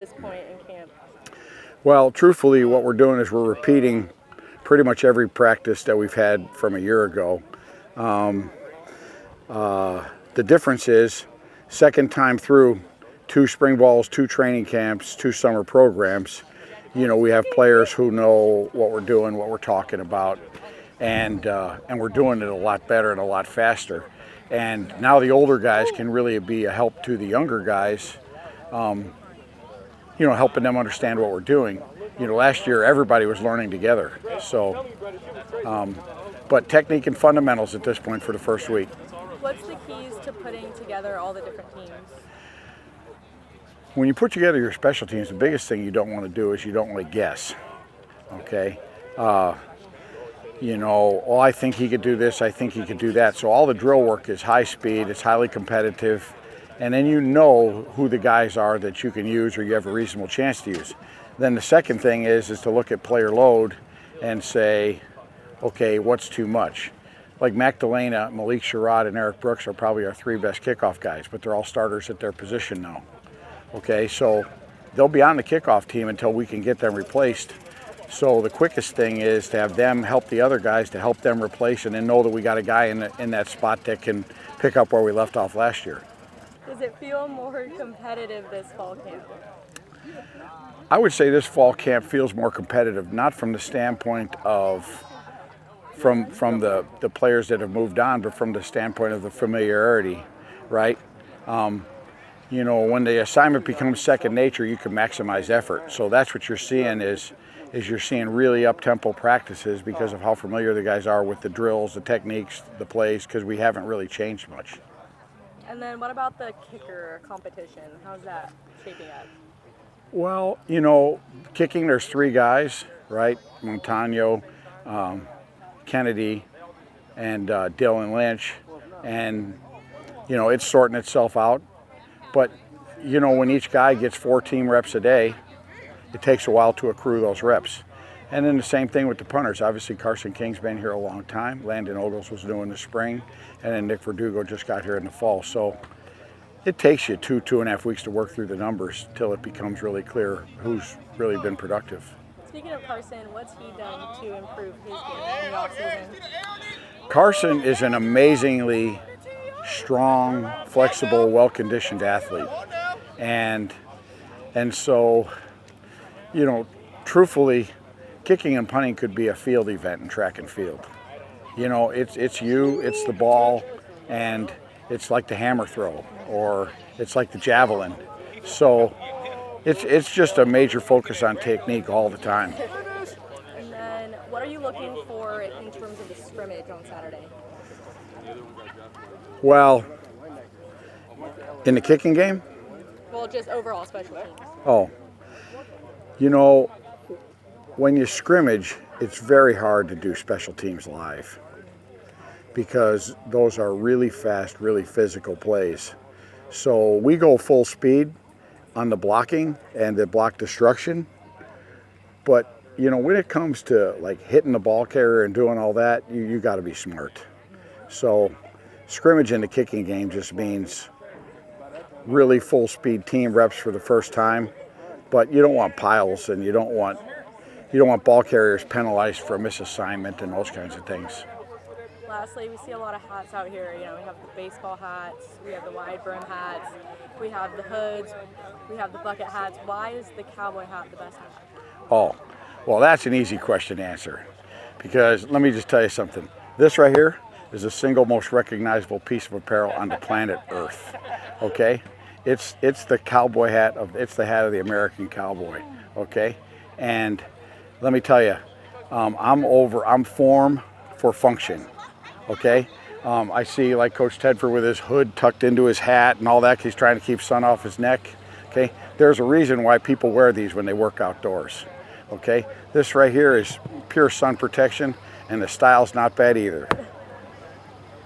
this point in camp? Well, truthfully, what we're doing is we're repeating pretty much every practice that we've had from a year ago. The difference is, second time through, 2 spring balls, 2 training camps, 2 summer programs. You know, we have players who know what we're doing, what we're talking about, and we're doing it a lot better and a lot faster. And now the older guys can really be a help to the younger guys, you know, helping them understand what we're doing. You know, last year everybody was learning together. So, but technique and fundamentals at this point for the first week. What's the keys to putting together all the different teams? When you put together your special teams, the biggest thing you don't want to do is you don't want to guess. Okay? You know, oh, I think he could do this, I think he could do that. So all the drill work is high speed, it's highly competitive, and then you know who the guys are that you can use or you have a reasonable chance to use. Then the second thing is to look at player load and say, okay, what's too much? Like Magdalena, Malik Sherrod, and Eric Brooks are probably our 3 best kickoff guys, but they're all starters at their position now. Okay, so they'll be on the kickoff team until we can get them replaced. So the quickest thing is to have them help the other guys to help them replace, and then know that we got a guy in that spot that can pick up where we left off last year. Does it feel more competitive this fall camp? I would say this fall camp feels more competitive, not from the standpoint of from the players that have moved on, but from the standpoint of the familiarity, right? You know, when the assignment becomes second nature, you can maximize effort. So that's what you're seeing is you're seeing really up-tempo practices because of how familiar the guys are with the drills, the techniques, the plays, because we haven't really changed much. And then what about the kicker competition? How's that shaping up? Well, you know, kicking, there's 3 guys, right? Montano, Kennedy, and Dylan Lynch. And, you know, it's sorting itself out. But, you know, when each guy gets 4 team reps a day, it takes a while to accrue those reps. And then the same thing with the punters. Obviously, Carson King's been here a long time. Landon Ogles was doing the spring. And then Nick Verdugo just got here in the fall. So it takes you 2.5 weeks to work through the numbers till it becomes really clear who's really been productive. Speaking of Carson, what's he done to improve his game in the offseason? Carson is an amazingly strong, flexible, well-conditioned athlete. And so, you know, truthfully, kicking and punting could be a field event in track and field. You know, it's you, it's the ball, and it's like the hammer throw, or it's like the javelin. So it's just a major focus on technique all the time. And then what are you looking for in terms of the scrimmage on Saturday? Well, in the kicking game? Well, just overall special teams. Oh, you know, when you scrimmage, it's very hard to do special teams live because those are really fast, really physical plays. So we go full speed on the blocking and the block destruction, but you know, when it comes to like hitting the ball carrier and doing all that, you got to be smart. So scrimmage in the kicking game just means really full speed team reps for the first time, but you don't want piles and you don't want ball carriers penalized for a misassignment and those kinds of things. Lastly, we see a lot of hats out here. You know, we have the baseball hats, we have the wide brim hats, we have the hoods, we have the bucket hats. Why is the cowboy hat the best hat? Oh, well, that's an easy question to answer, because let me just tell you something. This right here is the single most recognizable piece of apparel on the planet Earth. Okay, it's the cowboy hat it's the hat of the American cowboy. Okay, and let me tell you, I'm form for function. Okay, I see like Coach Tedford with his hood tucked into his hat and all that, 'cause he's trying to keep sun off his neck. Okay, there's a reason why people wear these when they work outdoors. Okay, this right here is pure sun protection, and the style's not bad either.